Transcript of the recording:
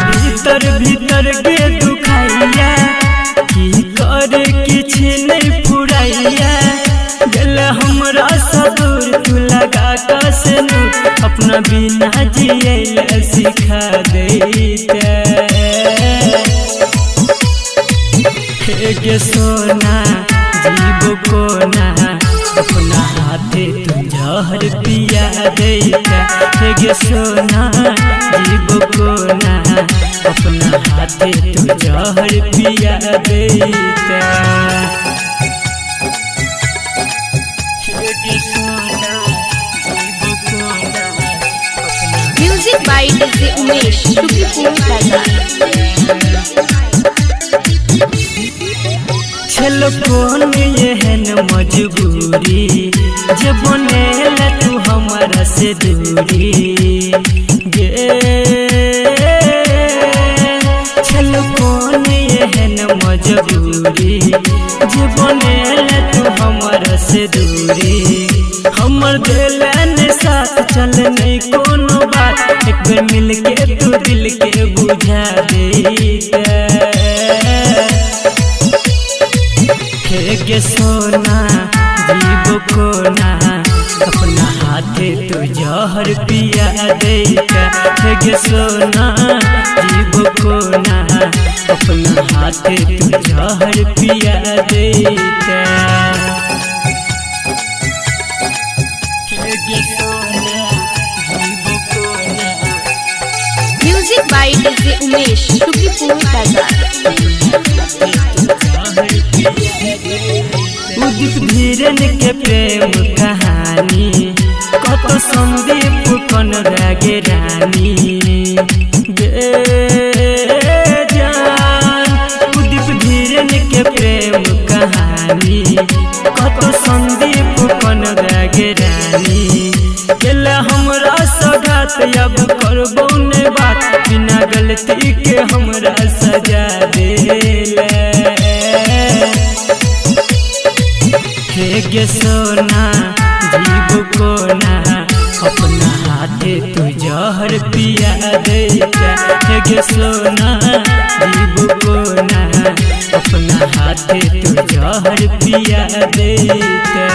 भीतर के दुखाइया की करे किछ नहीं फुराइया गल हमरा सबूर तू लगा कसनू अपना बिना जिये सिखा देते गे सोना जीव को ना अपना हाथे तू जहर पिया देता गे सोना जीव को ना अपना हाथे तू जहर पिया देता म्यूजिक बाय डीजे उमेश शुक्रिया चलो कौन एहन मजबूरी जब बनेला तू हमारा से दूरी गे चलो कौन एहन मजबूरी जब बनेला तू हमारा से दूरी हमर दिलन साथ चल नहीं कोनो बात एक बार मिल के तू दिल के बुझा देता गे सोना जीव को ना अपना हाथे तू जहर पिया देता गे सोना जीव को ना अपना हाथे तू जहर पिया देता म्यूजिक बाय डीजे उमेश शुक्रिया उदित धीरन के प्रेम कहानी कत संदीप कन रागे रानी गे जान उदित धीरन के प्रेम कहानी कत संदीप कन रागे रानी केला हमरा सगात अब करबो ने बात बिना गलती के हमरा सजा देले गे सोना जीव को ना अपना हाथे तू जहर पिया देता गे सोना जीव को ना अपना हाथे तू जहर पिया देता।